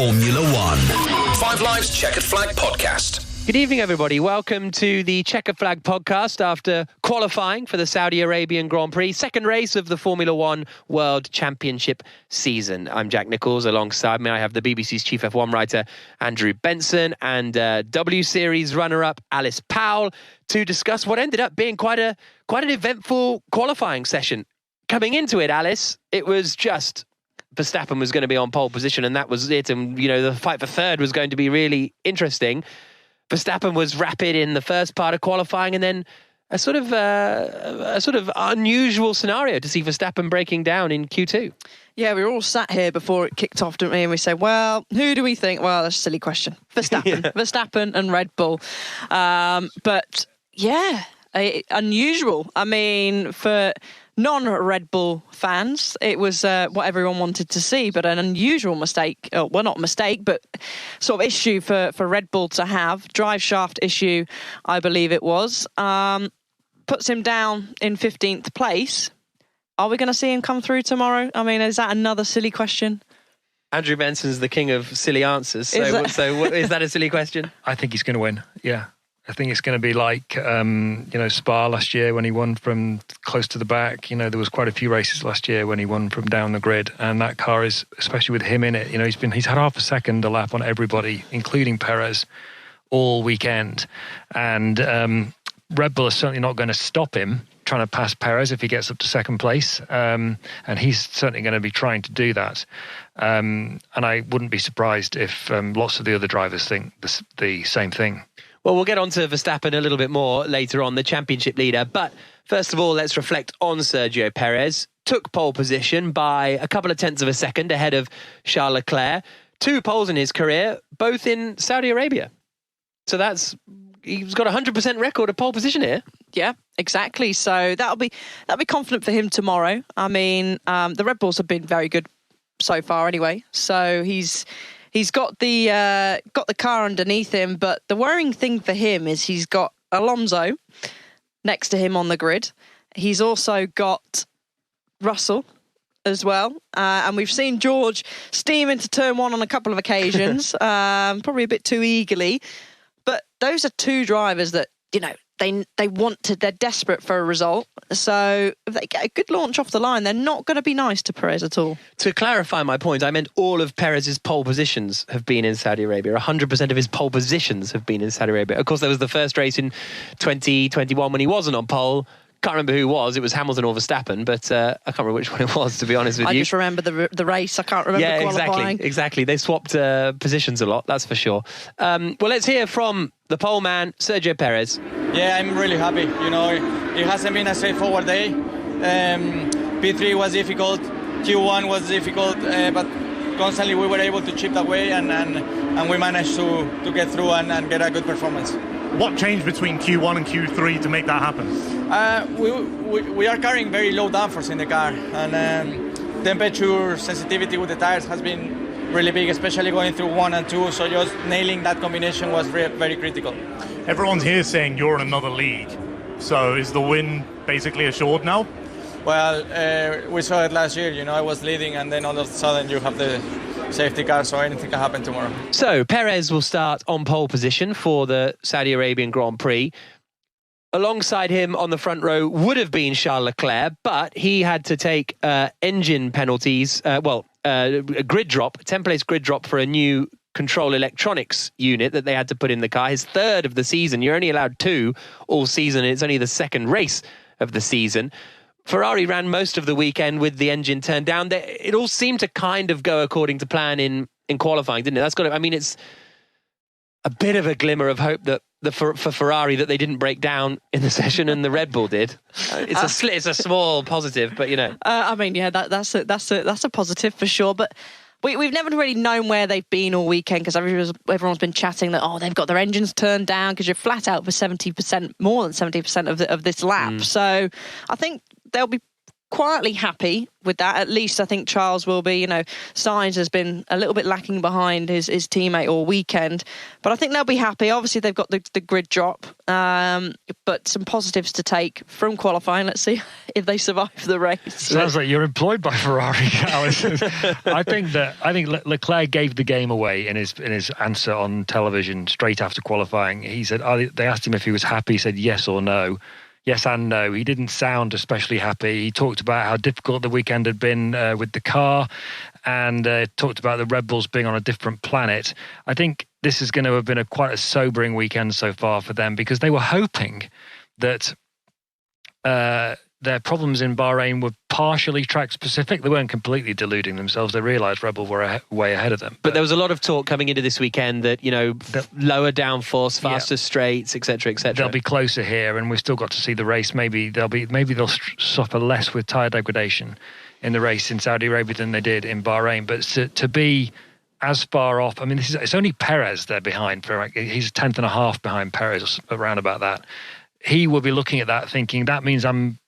Formula One. Five Live's Checkered Flag Podcast. Good evening, everybody. Welcome to the Chequered Flag Podcast after qualifying for the Saudi Arabian Grand Prix, second race of the Formula One World Championship season. I'm Jack Nichols. Alongside me, I have the BBC's chief F1 writer, Andrew Benson, and W Series runner-up, Alice Powell, to discuss what ended up being quite an eventful qualifying session. Coming into it, Alice, it was just Verstappen was going to be on pole position, and that was it. And, you know, the fight for third was going to be really interesting. Verstappen was rapid in the first part of qualifying, and then a sort of unusual scenario to see Verstappen breaking down in Q2. Yeah, we were all sat here before it kicked off, didn't we? And we said, well, who do we think? Well, that's a silly question. Verstappen. Yeah. Verstappen and Red Bull. But yeah, unusual. I mean, for non-Red Bull fans, it was what everyone wanted to see, but an unusual mistake. Well, not mistake, but sort of issue for Red Bull to have. Drive shaft issue, I believe it was. Puts him down in 15th place. Are we going to see him come through tomorrow? I mean, is that another silly question? Andrew Benson's the king of silly answers. So is that a silly question? I think he's going to win, yeah. I think it's going to be like, Spa last year when he won from close to the back. You know, there was quite a few races last year when he won from down the grid. And that car is, especially with him in it, you know, he's had half a second a lap on everybody, including Perez, all weekend. And Red Bull is certainly not going to stop him trying to pass Perez if he gets up to second place. And he's certainly going to be trying to do that. And I wouldn't be surprised if lots of the other drivers think the same thing. Well, we'll get on to Verstappen a little bit more later on, the championship leader. But first of all, let's reflect on Sergio Perez. Took pole position by a couple of tenths of a second ahead of Charles Leclerc. 2 poles in his career, both in Saudi Arabia. So he's got a 100% record of pole position here. Yeah, exactly. So that'll be confident for him tomorrow. I mean, the Red Bulls have been very good so far anyway. So He's got the car underneath him, but the worrying thing for him is he's got Alonso next to him on the grid. He's also got Russell as well, and we've seen George steam into turn 1 on a couple of occasions, probably a bit too eagerly. But those are 2 drivers that, you know, they're desperate for a result. So if they get a good launch off the line, they're not going to be nice to Perez at all. To clarify my point, I meant all of Perez's pole positions have been in Saudi Arabia. 100% of his pole positions have been in Saudi Arabia. Of course, there was the first race in 2021 when he wasn't on pole. Can't remember who it was. It was Hamilton or Verstappen, but I can't remember which one it was, to be honest with you. I just remember the race. I can't remember qualifying. Yeah, exactly. They swapped positions a lot, that's for sure. Well, let's hear from the pole man, Sergio Perez. Yeah, I'm really happy. You know, it hasn't been a straightforward day. P3 was difficult. Q1 was difficult, but constantly we were able to chip away and we managed to get through and get a good performance. What changed between Q1 and Q3 to make that happen? We are carrying very low downforce in the car, and temperature sensitivity with the tires has been really big, especially going through 1 and 2. So just nailing that combination was very critical. Everyone's here saying you're in another league. So is the win basically assured now? Well, we saw it last year. You know, I was leading, and then all of a sudden you have the safety car, so anything can happen tomorrow. So Perez will start on pole position for the Saudi Arabian Grand Prix. Alongside him on the front row would have been Charles Leclerc, but he had to take engine penalties, a grid drop, 10-place grid drop for a new control electronics unit that they had to put in the car. His third of the season. You're only allowed 2 all season. It's only the second race of the season. Ferrari ran most of the weekend with the engine turned down. It all seemed to kind of go according to plan in qualifying, didn't it? It's a bit of a glimmer of hope that for Ferrari that they didn't break down in the session and the Red Bull did. It's a small positive, but you know. That's a positive for sure. But we've never really known where they've been all weekend because everyone's been chatting that they've got their engines turned down because you're flat out for 70%, more than 70% of this lap. So I think they'll be quietly happy with that. At least I think Charles will be. Sainz has been a little bit lacking behind his teammate all weekend, but I think they'll be happy. Obviously, they've got the grid drop, but some positives to take from qualifying. Let's see if they survive the race. Sounds like you're employed by Ferrari, Allison. I think Leclerc gave the game away in his answer on television straight after qualifying. He said they asked him if he was happy. He said yes or no. Yes and no. He didn't sound especially happy. He talked about how difficult the weekend had been with the car, and talked about the Red Bulls being on a different planet. I think this is going to have been quite a sobering weekend so far for them, because they were hoping that their problems in Bahrain were partially track specific. They weren't completely deluding themselves. They realised Red Bull were way ahead of them. But there was a lot of talk coming into this weekend that, lower downforce, faster straights, etc., etc. They'll be closer here, and we've still got to see the race. Maybe they'll suffer less with tyre degradation in the race in Saudi Arabia than they did in Bahrain. But to be as far off, I mean, it's only Perez they're behind. He's a tenth and a half behind Perez, around about that. He will be looking at that thinking, that means I'm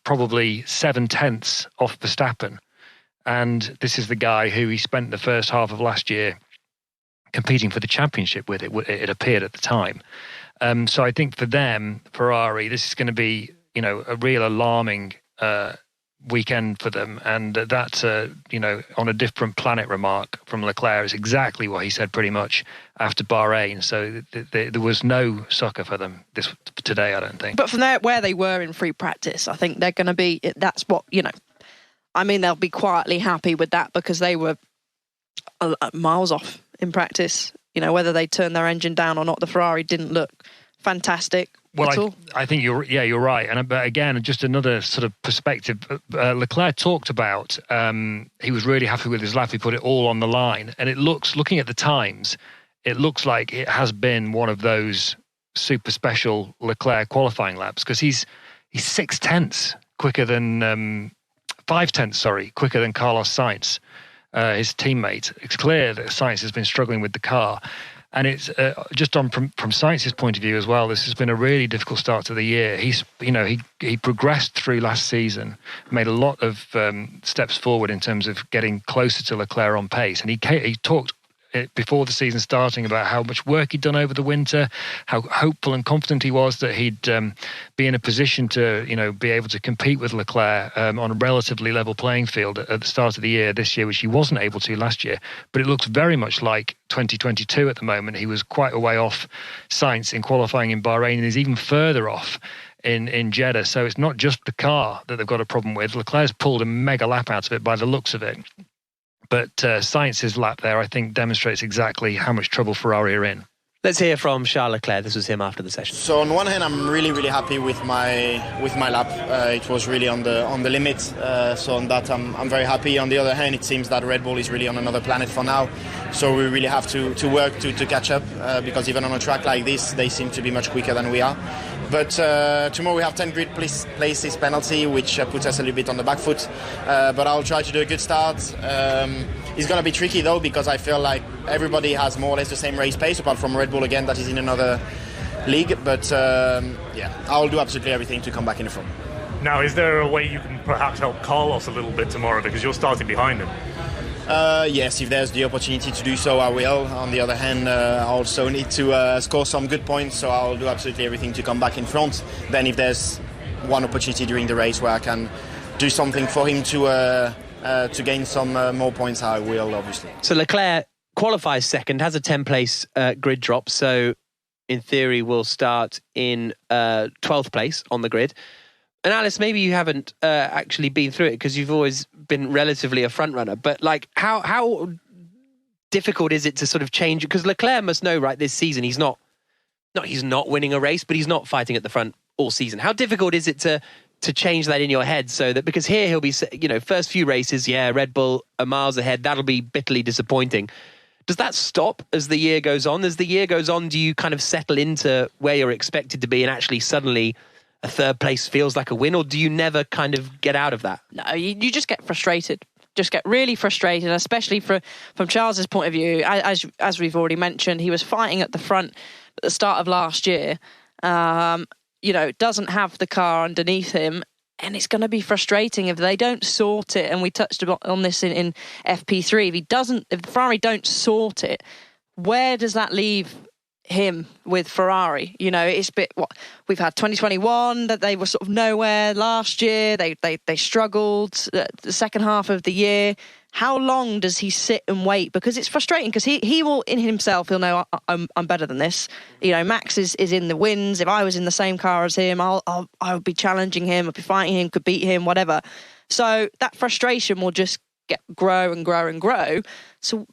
probably 7/10 off Verstappen. And this is the guy who he spent the first half of last year competing for the championship with, it appeared at the time. So I think for them, Ferrari, this is going to be, a real alarming weekend for them. And that, on a different planet remark from Leclerc is exactly what he said pretty much after Bahrain. So there was no succor for them today, I don't think. But from where they were in free practice, I think they're going to be, that's what, they'll be quietly happy with that, because they were miles off in practice. Whether they turned their engine down or not, the Ferrari didn't look fantastic. Well, I think you're right. But again, just another sort of perspective. Leclerc talked about he was really happy with his lap. He put it all on the line, and looking at the times, it looks like it has been one of those super special Leclerc qualifying laps, because he's 6/10 quicker than 5/10, quicker than Carlos Sainz, his teammate. It's clear that Sainz has been struggling with the car. And it's just from Sainz's point of view as well. This has been a really difficult start to the year. He progressed through last season, made a lot of steps forward in terms of getting closer to Leclerc on pace. And he talked before the season starting about how much work he'd done over the winter, how hopeful and confident he was that he'd be in a position to, be able to compete with Leclerc on a relatively level playing field at the start of the year this year, which he wasn't able to last year. But it looks very much like 2022 at the moment. He was quite a way off Sainz in qualifying in Bahrain, and is even further off in Jeddah. So it's not just the car that they've got a problem with. Leclerc's pulled a mega lap out of it by the looks of it. But Sainz's lap there, I think, demonstrates exactly how much trouble Ferrari are in. Let's hear from Charles Leclerc. This was him after the session. So on one hand, I'm really, really happy with my lap. It was really on the limit. So on that, I'm very happy. On the other hand, it seems that Red Bull is really on another planet for now. So we really have to work to catch up, because even on a track like this, they seem to be much quicker than we are. But tomorrow we have 10 grid places penalty, which puts us a little bit on the back foot. But I'll try to do a good start. It's going to be tricky though, because I feel like everybody has more or less the same race pace, apart from Red Bull again, that is in another league. But I'll do absolutely everything to come back in the front. Now, is there a way you can perhaps help Carlos a little bit tomorrow, because you're starting behind him? Yes, if there's the opportunity to do so, I will. On the other hand, I also need to score some good points, so I'll do absolutely everything to come back in front. Then if there's one opportunity during the race where I can do something for him to gain some more points, I will, obviously. So Leclerc qualifies second, has a 10-place grid drop, so in theory will start in 12th place on the grid. And Alice, maybe you haven't actually been through it, because you've always been relatively a front runner. But how difficult is it to sort of change? Because Leclerc must know, right, this season he's not winning a race, but he's not fighting at the front all season. How difficult is it to change that in your head, so that, because here he'll be, first few races, Red Bull are miles ahead, that'll be bitterly disappointing. Does that stop as the year goes on? As the year goes on, do you kind of settle into where you're expected to be, and actually suddenly a third place feels like a win, or do you never kind of get out of that? No, you just get frustrated. Just get really frustrated, especially from Charles's point of view. As we've already mentioned, he was fighting at the front at the start of last year. Doesn't have the car underneath him. And it's going to be frustrating if they don't sort it. And we touched on this in FP3. If Ferrari don't sort it, where does that leave him with Ferrari? It's a bit we've had 2021 that they were sort of nowhere. Last year they struggled the second half of the year. How long does he sit and wait? Because it's frustrating, because he will, in himself, he'll know I'm better than this. Max is in the wins. If I was in the I car as him, I would be challenging him, I'd be fighting him, could beat him, whatever. So that frustration will just grow and grow and grow. So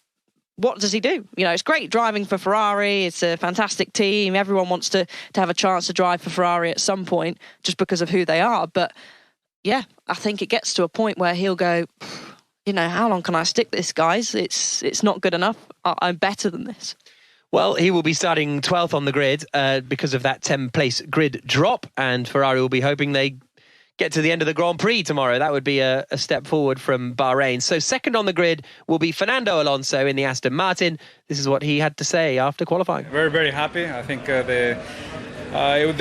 what does he do? It's great driving for Ferrari. It's a fantastic team. Everyone wants to have a chance to drive for Ferrari at some point just because of who they are. But yeah, I think it gets to a point where he'll go, how long can I stick this, guys? It's not good enough. I'm better than this. Well, he will be starting 12th on the grid because of that 10-place grid drop, and Ferrari will be hoping they get to the end of the Grand Prix tomorrow. That would be a step forward from Bahrain. So second on the grid will be Fernando Alonso in the Aston Martin. This is what he had to say after qualifying. Very, very happy. I think there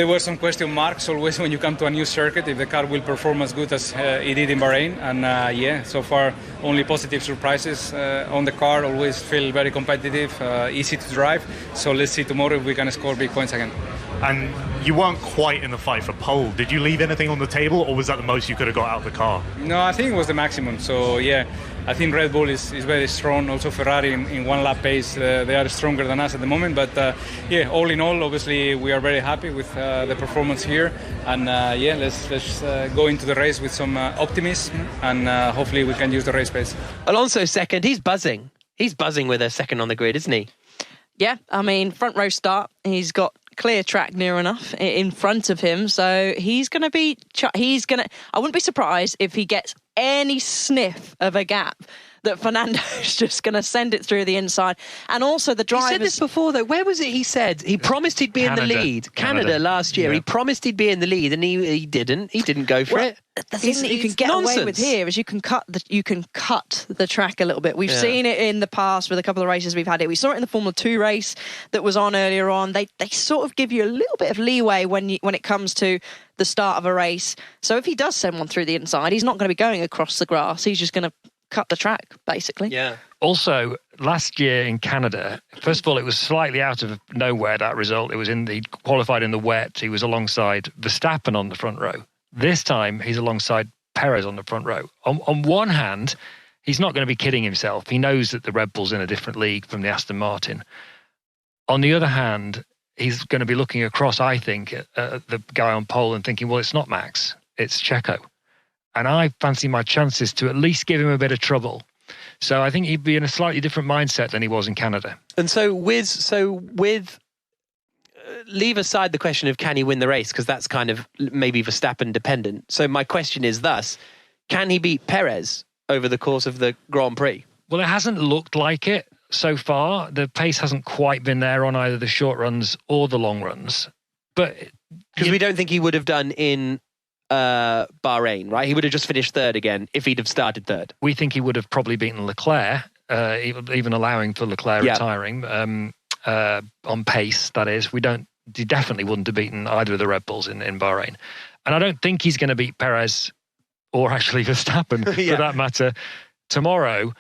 were some question marks always when you come to a new circuit, if the car will perform as good as it did in Bahrain. And so far only positive surprises on the car. Always feel very competitive, easy to drive. So let's see tomorrow if we can score big points again. And you weren't quite in the fight for pole. Did you leave anything on the table, or was that the most you could have got out of the car? No, I think it was the maximum. So I think Red Bull is very strong. Also Ferrari in one lap pace, they are stronger than us at the moment. But all in all, obviously we are very happy with the performance here. And let's go into the race with some optimism, and hopefully we can use the race pace. Alonso second. He's buzzing. He's buzzing with a second on the grid, isn't he? Yeah, I mean, front row start. He's got clear track near enough in front of him, so he's going to be. I wouldn't be surprised if he gets any sniff of a gap that Fernando's just going to send it through the inside. And also the drivers... He said this before, though. Where was it he said? He promised he'd be in the lead. Canada last year. Yeah. He promised he'd be in the lead, and he didn't. He didn't go for it. The thing that you can get away with here is you can cut the track a little bit. We've seen it in the past with a couple of races we've had it. We saw it in the Formula 2 race that was on earlier on. They sort of give you a little bit of leeway when it comes to the start of a race. So if he does send one through the inside, he's not going to be going across the grass. He's just going to cut the track, basically. Yeah. Also, last year in Canada, first of all, it was slightly out of nowhere, that result. It was he qualified in the wet. He was alongside Verstappen on the front row. This time, he's alongside Perez on the front row. On one hand, he's not going to be kidding himself. He knows that the Red Bull's in a different league from the Aston Martin. On the other hand, he's going to be looking across, I think, at the guy on pole and thinking, well, it's not Max, it's Checo. And I fancy my chances to at least give him a bit of trouble. So I think he'd be in a slightly different mindset than he was in Canada. And so with leave aside the question of can he win the race, because that's kind of maybe Verstappen dependent. So my question is thus, can he beat Perez over the course of the Grand Prix? Well, it hasn't looked like it so far. The pace hasn't quite been there on either the short runs or the long runs. But because we don't think he would have done in Bahrain, right? He would have just finished third again if he'd have started third. We think he would have probably beaten Leclerc, even allowing for Leclerc retiring on pace, that is. He definitely wouldn't have beaten either of the Red Bulls in Bahrain. And I don't think he's going to beat Perez or actually Verstappen for that matter tomorrow.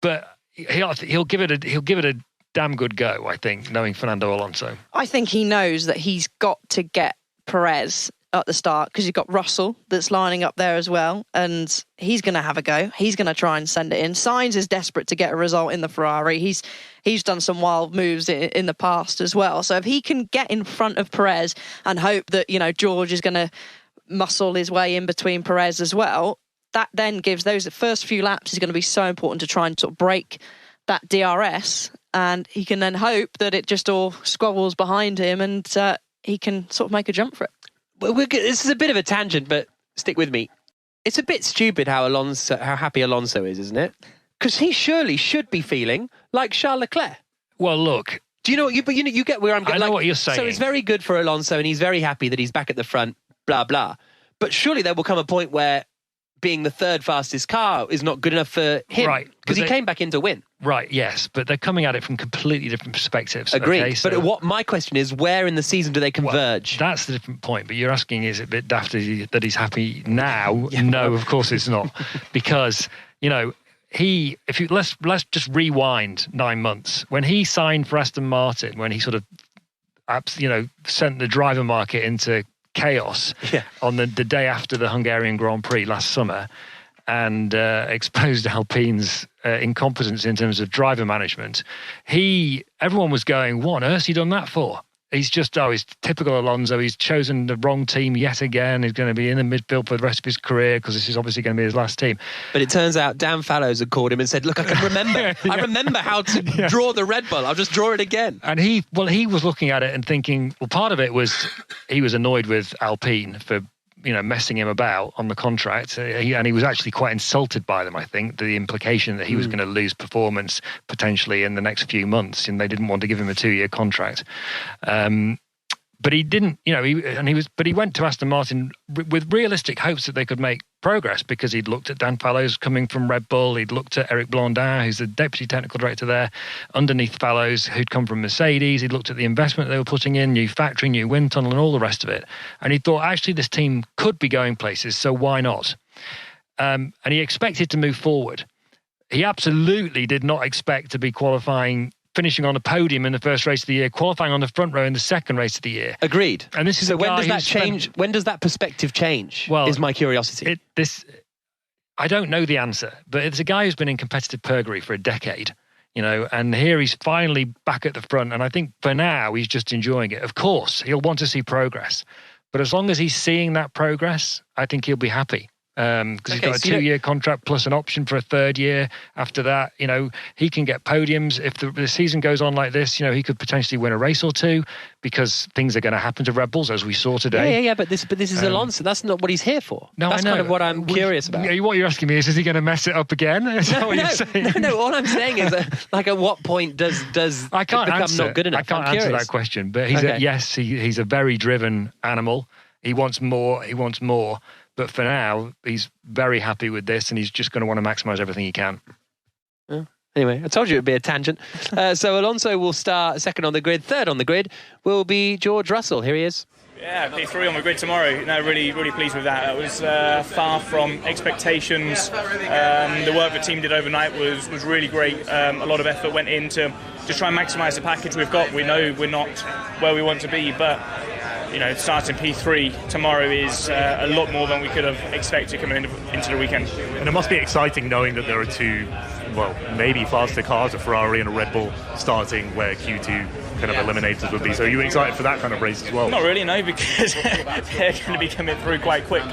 But he'll give it a damn good go, I think, knowing Fernando Alonso. I think he knows that he's got to get Perez at the start, because you've got Russell that's lining up there as well, and he's going to have a go. He's going to try and send it in. Sainz is desperate to get a result in the Ferrari. He's done some wild moves in the past as well. So if he can get in front of Perez and hope that, George is going to muscle his way in between Perez as well, that then gives those first few laps is going to be so important to try and sort of break that DRS, and he can then hope that it just all squabbles behind him and he can sort of make a jump for it. Well, this is a bit of a tangent, but stick with me. It's a bit stupid how happy Alonso is, isn't it? Because he surely should be feeling like Charles Leclerc. Well, look. Do you know what you get where I'm going? I know what you're saying. So it's very good for Alonso, and he's very happy that he's back at the front, blah, blah. But surely there will come a point where being the third fastest car is not good enough for him. Right. Because he came back in to win. Right, yes, but they're coming at it from completely different perspectives. Agreed. Okay, but what my question is, where in the season do they converge? Well, that's the different point. But you're asking, is it a bit daft that he's happy now? Yeah, no, of course it's not. Because, let's just rewind 9 months. When he signed for Aston Martin, when he sort of, sent the driver market into chaos on the day after the Hungarian Grand Prix last summer, and exposed Alpine's incompetence in terms of driver management, everyone was going, what on earth has he done that for? He's typical Alonso. He's chosen the wrong team yet again. He's going to be in the midfield for the rest of his career because this is obviously going to be his last team. But it turns out Dan Fallows had called him and said, look, I can remember. I remember how to draw the Red Bull. I'll just draw it again. And he was looking at it and thinking, well, part of it was he was annoyed with Alpine for messing him about on the contract. And he was actually quite insulted by them, I think, the implication that he was going to lose performance potentially in the next few months, and they didn't want to give him a 2-year contract. But he didn't, he went to Aston Martin with realistic hopes that they could make progress, because he'd looked at Dan Fallows coming from Red Bull. He'd looked at Eric Blondin, who's the deputy technical director there, underneath Fallows, who'd come from Mercedes. He'd looked at the investment they were putting in, new factory, new wind tunnel, and all the rest of it. And he thought, actually, this team could be going places, so why not? And he expected to move forward. He absolutely did not expect to be finishing on a podium in the first race of the year, qualifying on the front row in the second race of the year. Agreed. And this is so when does that change? When does that perspective change? Well, is my curiosity. I don't know the answer, but it's a guy who's been in competitive purgatory for a decade, and here he's finally back at the front. And I think for now he's just enjoying it. Of course, he'll want to see progress, but as long as he's seeing that progress, I think he'll be happy. Because he's got a 2-year contract plus an option for a 3rd year after that. He can get podiums. If the season goes on like this, he could potentially win a race or two, because things are going to happen to Red Bulls, as we saw today. Yeah. But this is Alonso. That's not what he's here for. No, that's kind of what I'm curious about. What you're asking me is he going to mess it up again? Is that what you're saying? No. All I'm saying is that, at what point does I can't it become answer, not good enough? I can't answer that question. But he's a very driven animal. He wants more. But for now, he's very happy with this, and he's just going to want to maximise everything he can. Anyway, I told you it would be a tangent. So Alonso will start second on the grid. Third on the grid will be George Russell. Here he is. Yeah, P3 on the grid tomorrow. No, really pleased with that. That was far from expectations. The work the team did overnight was really great. A lot of effort went in to just try and maximise the package we've got. We know we're not where we want to be, but starting P3 tomorrow is a lot more than we could have expected coming into the weekend. And it must be exciting knowing that there are two, maybe faster cars, a Ferrari and a Red Bull, starting where Q2 kind of eliminators would be. So are you excited for that kind of race as well? Not really, no, because they're going to be coming through quite quick.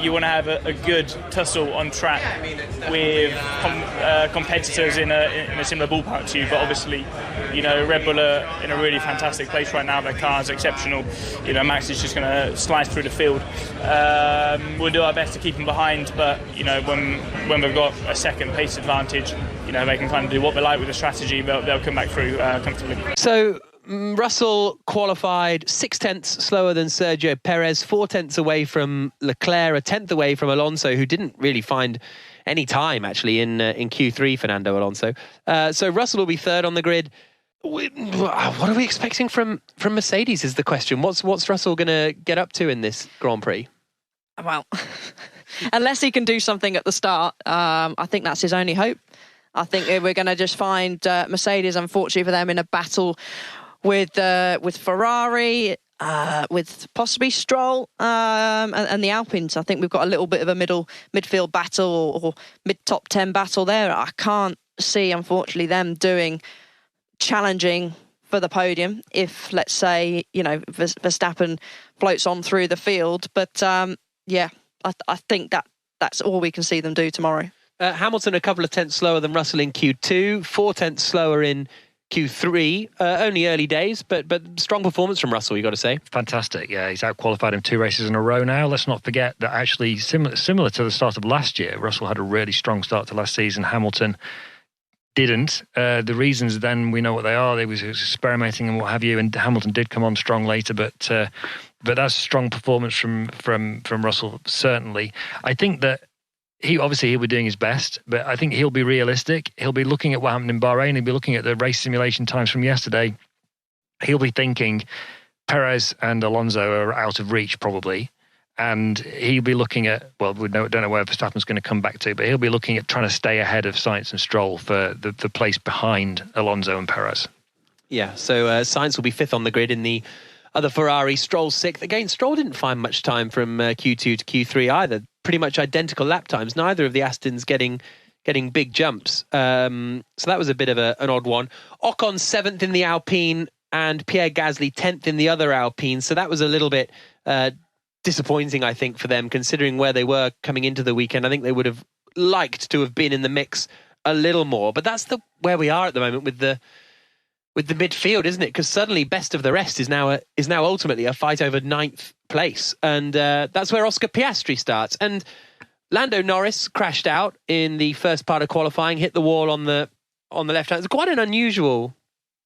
You want to have a good tussle on track with competitors in a similar ballpark to you, but obviously, Red Bull are in a really fantastic place right now. Their car's exceptional. Max is just going to slice through the field. We'll do our best to keep them behind, but when they've got a second pace advantage, they can kind of do what they like with the strategy. They'll come back through comfortably. So Russell qualified 0.6 slower than Sergio Perez, 0.4 away from Leclerc, 1/10 away from Alonso, who didn't really find any time actually in Q3. Fernando Alonso. So Russell will be third on the grid. What are we expecting from Mercedes is the question. What's Russell going to get up to in this Grand Prix? Well, unless he can do something at the start, I think that's his only hope. I think we're going to just find Mercedes, unfortunately for them, in a battle with Ferrari, with possibly Stroll and the Alpines. I think we've got a little bit of a midfield battle or mid-top 10 battle there. I can't see, unfortunately, them challenging for the podium if, let's say, Verstappen floats on through the field. But I think that's all we can see them do tomorrow. Hamilton a couple of tenths slower than Russell in Q2, 0.4 slower in Q3. Only early days, but strong performance from Russell, you got to say. Fantastic, yeah. He's out-qualified him 2 races in a row now. Let's not forget that actually, similar to the start of last year, Russell had a really strong start to last season. Hamilton didn't. The reasons then we know what they are. They was experimenting and what have you, and Hamilton did come on strong later, but that's a strong performance from Russell, certainly. I think that he'll be doing his best, but I think he'll be realistic. He'll be looking at what happened in Bahrain. He'll be looking at the race simulation times from yesterday. He'll be thinking Perez and Alonso are out of reach probably. And he'll be looking at, well, we don't know where Verstappen's going to come back to, but he'll be looking at trying to stay ahead of Sainz and Stroll for the place behind Alonso and Perez. Yeah, so Sainz will be 5th on the grid in the other Ferrari. Stroll 6th. Again, Stroll didn't find much time from Q2 to Q3 either. Pretty much identical lap times. Neither of the Astons getting big jumps. So that was a bit of an odd one. Ocon 7th in the Alpine and Pierre Gasly 10th in the other Alpine. So that was a little bit disappointing, I think, for them, considering where they were coming into the weekend. I think they would have liked to have been in the mix a little more. But that's where we are at the moment with the midfield, isn't it? Because suddenly best of the rest is now ultimately a fight over 9th place. And that's where Oscar Piastri starts. And Lando Norris crashed out in the first part of qualifying, hit the wall on the left hand. It's quite an unusual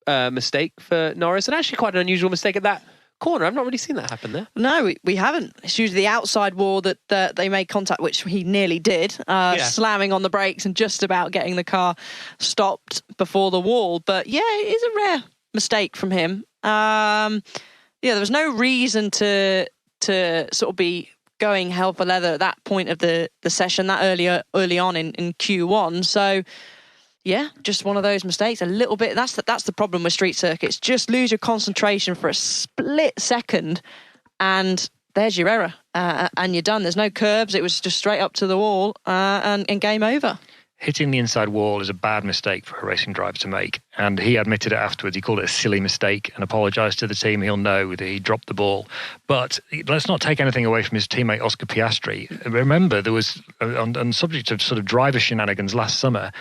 mistake for Norris, and actually quite an unusual mistake at that corner. I've not really seen that happen there. No, we haven't. It's usually the outside wall that they made contact, which he nearly did, slamming on the brakes and just about getting the car stopped before the wall. But yeah, it is a rare mistake from him. There was no reason to sort of be going hell for leather at that point of the session, that early on in Q1. So yeah, just one of those mistakes. A little bit. That's the problem with street circuits. Just lose your concentration for a split second, and there's your error, and you're done. There's no curbs. It was just straight up to the wall, and game over. Hitting the inside wall is a bad mistake for a racing driver to make, and he admitted it afterwards. He called it a silly mistake and apologised to the team. He'll know that he dropped the ball. But let's not take anything away from his teammate Oscar Piastri. Remember, there was on the subject of sort of driver shenanigans last summer.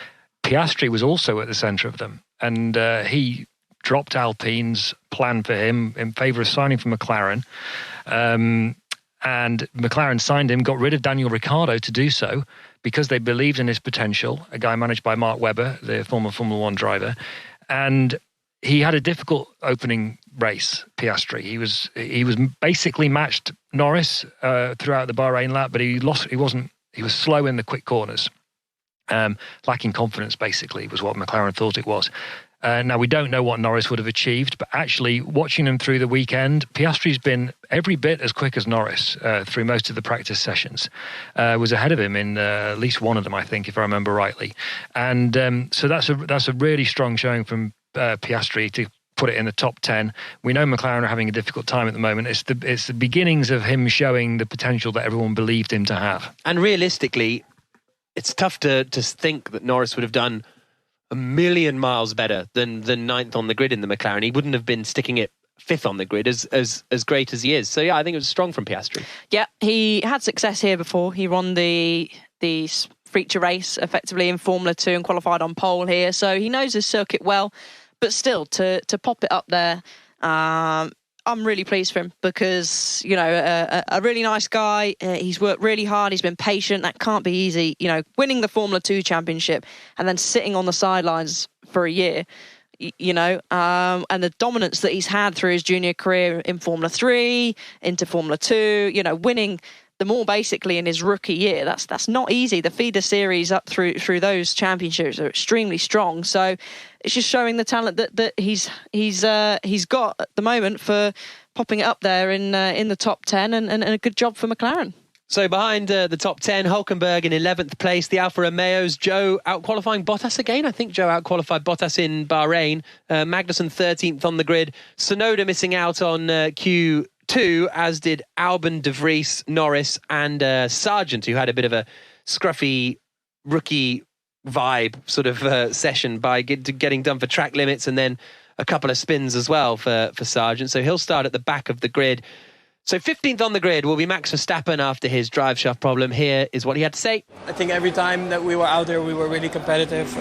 Piastri was also at the centre of them, and he dropped Alpine's plan for him in favour of signing for McLaren. And McLaren signed him, got rid of Daniel Ricciardo to do so because they believed in his potential, a guy managed by Mark Webber, the former Formula One driver. And he had a difficult opening race, Piastri. He was basically matched Norris throughout the Bahrain lap, but he was slow in the quick corners. Lacking confidence, basically, was what McLaren thought it was. Now, we don't know what Norris would have achieved, but actually, watching him through the weekend, Piastri's been every bit as quick as Norris through most of the practice sessions. Was ahead of him in at least one of them, I think, if I remember rightly. And so that's a really strong showing from Piastri to put it in the top 10. We know McLaren are having a difficult time at the moment. It's the beginnings of him showing the potential that everyone believed him to have. And realistically, it's tough to think that Norris would have done a million miles better than 9th on the grid in the McLaren. He wouldn't have been sticking it 5th on the grid as great as he is. So yeah, I think it was strong from Piastri. Yeah, he had success here before. He won the feature race effectively in Formula 2 and qualified on pole here. So he knows his circuit well, but still to pop it up there, I'm really pleased for him because, a really nice guy. He's worked really hard. He's been patient. That can't be easy. Winning the Formula 2 championship and then sitting on the sidelines for a year, and the dominance that he's had through his junior career in Formula 3, into Formula 2, winning them all basically in his rookie year. That's not easy. The feeder series up through those championships are extremely strong. So it's just showing the talent that he's got at the moment for popping it up there in the top 10, and a good job for McLaren. So behind the top 10, Hülkenberg in 11th place. The Alfa Romeos, Joe out-qualifying Bottas again. I think Joe out-qualified Bottas in Bahrain. Magnussen 13th on the grid. Tsunoda missing out on Q2, as did Albon, De Vries, Norris and Sargent, who had a bit of a scruffy rookie vibe sort of session by getting done for track limits and then a couple of spins as well for Sargent. So he'll start at the back of the grid. So 15th on the grid will be Max Verstappen after his drive shaft problem. Here is what he had to say. I think every time that we were out there, we were really competitive.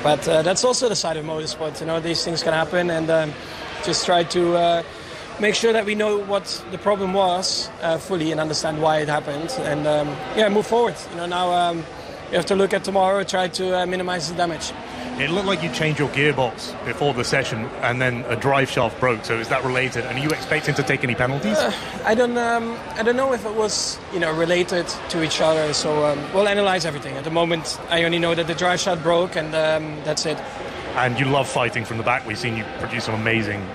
But that's also the side of motorsport. These things can happen, and just try to make sure that we know what the problem was fully and understand why it happened, and move forward. Now we have to look at tomorrow, try to minimize the damage. It looked like you changed your gearbox before the session, and then a drive shaft broke. So is that related? And are you expecting to take any penalties? I don't know if it was related to each other. So we'll analyze everything. At the moment, I only know that the drive shaft broke, and that's it. And you love fighting from the back. We've seen you produce some amazing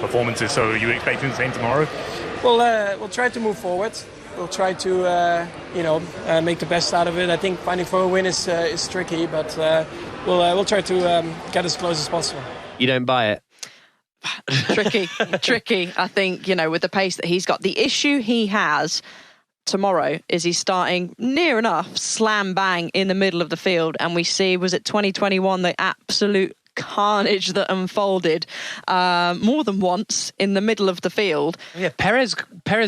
performances. So are you expecting the same tomorrow? We'll try to move forward. We'll try to make the best out of it. I think fighting for a win is tricky, but we'll try to get as close as possible. You don't buy it? Tricky. I think, with the pace that he's got. The issue he has tomorrow is he's starting near enough slam bang in the middle of the field, and we see, was it 2021, the absolute carnage that unfolded more than once in the middle of the field. Yeah, Perez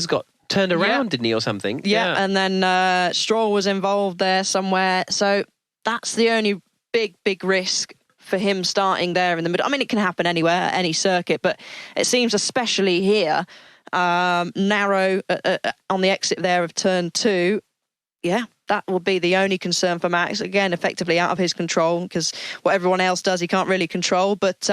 got turned around, didn't he, or something? Yeah, and then Stroll was involved there somewhere. So that's the only big risk for him starting there in the middle. I mean, it can happen anywhere, any circuit, but it seems especially here, narrow on the exit there of turn 2. Yeah, that will be the only concern for Max. Again, effectively out of his control, because what everyone else does, he can't really control. But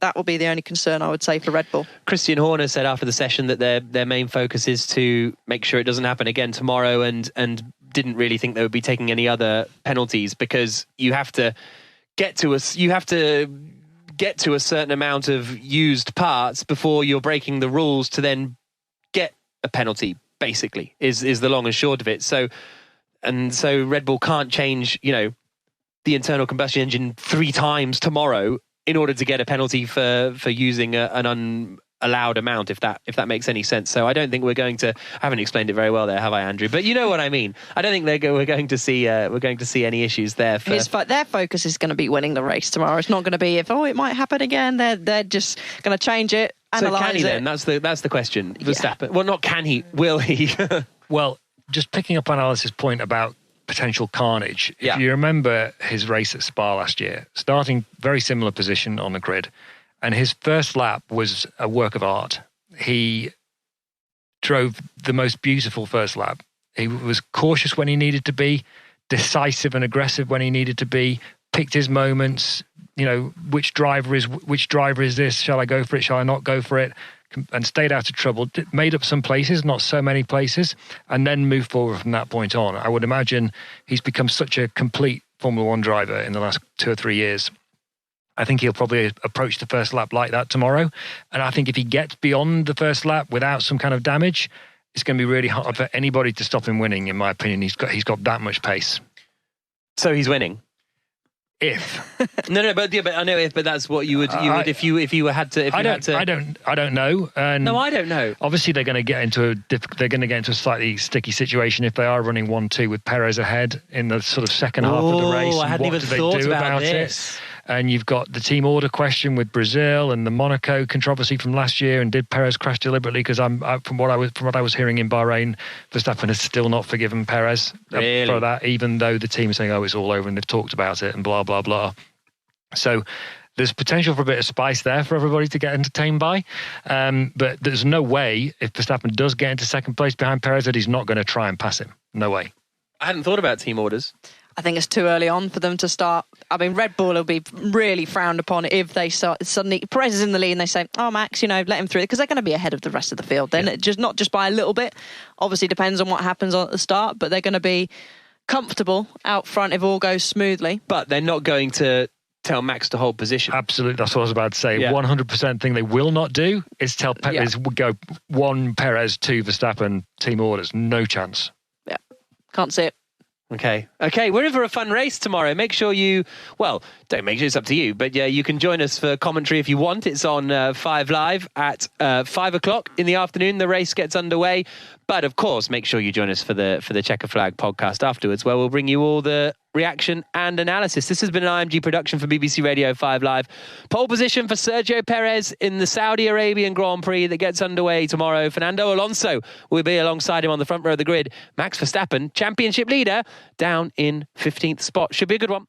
that will be the only concern, I would say, for Red Bull. Christian Horner said after the session that their main focus is to make sure it doesn't happen again tomorrow, and didn't really think they would be taking any other penalties, because you have to get to a certain amount of used parts before you're breaking the rules to then get a penalty, basically, is the long and short of it. So Red Bull can't change, the internal combustion engine 3 times tomorrow in order to get a penalty for using an unallowed amount, if that makes any sense. So I don't think we're going to. I haven't explained it very well there, have I, Andrew? But you know what I mean. I don't think we're going to see any issues there. Their focus is going to be winning the race tomorrow. It's not going to be if it might happen again. They're just going to change it, analyse it. So can he then? That's the question. Verstappen. Well, not can he. Will he? Well, just picking up on Alice's point about potential carnage. Yeah. If you remember his race at Spa last year, starting very similar position on the grid, and his first lap was a work of art. He drove the most beautiful first lap. He was cautious when he needed to be, decisive and aggressive when he needed to be, picked his moments, which driver is this? Shall I go for it? Shall I not go for it? And stayed out of trouble, made up some places, not so many places, and then moved forward from that point on. I would imagine he's become such a complete Formula One driver in the last 2 or 3 years. I think he'll probably approach the first lap like that tomorrow. And I think if he gets beyond the first lap without some kind of damage, it's going to be really hard for anybody to stop him winning, in my opinion. He's got that much pace. So he's winning. If no, but I know if, but that's what you would if you had to. I don't know. And no, I don't know. Obviously, they're going to get into a slightly sticky situation if they are running 1-2 with Perez ahead in the sort of second half of the race. I hadn't even thought about this. And you've got the team order question with Brazil and the Monaco controversy from last year. And did Perez crash deliberately? Because from what I was hearing in Bahrain, Verstappen has still not forgiven Perez for that, even though the team is saying, it's all over and they've talked about it and blah, blah, blah. So there's potential for a bit of spice there for everybody to get entertained by. But there's no way, if Verstappen does get into second place behind Perez, that he's not going to try and pass him. No way. I hadn't thought about team orders. I think it's too early on for them to start. I mean, Red Bull will be really frowned upon if they start suddenly. Perez is in the lead and they say, Max, let him through, because they're going to be ahead of the rest of the field. Then not just by a little bit. Obviously, depends on what happens at the start, but they're going to be comfortable out front if all goes smoothly. But they're not going to tell Max to hold position. Absolutely, that's what I was about to say. 100% thing they will not do is tell Perez go 1 Perez, 2 Verstappen, team orders. No chance. Yeah, can't see it. Okay, we're in for a fun race tomorrow. Make sure don't make sure, it's up to you, but you can join us for commentary if you want. It's on 5 Live at 5 o'clock in the afternoon. The race gets underway, but of course, make sure you join us for the Checker Flag podcast afterwards, where we'll bring you all the reaction and analysis. This has been an IMG production for BBC Radio 5 Live. Pole position for Sergio Perez in the Saudi Arabian Grand Prix that gets underway tomorrow. Fernando Alonso will be alongside him on the front row of the grid. Max Verstappen, championship leader, down in 15th spot. Should be a good one.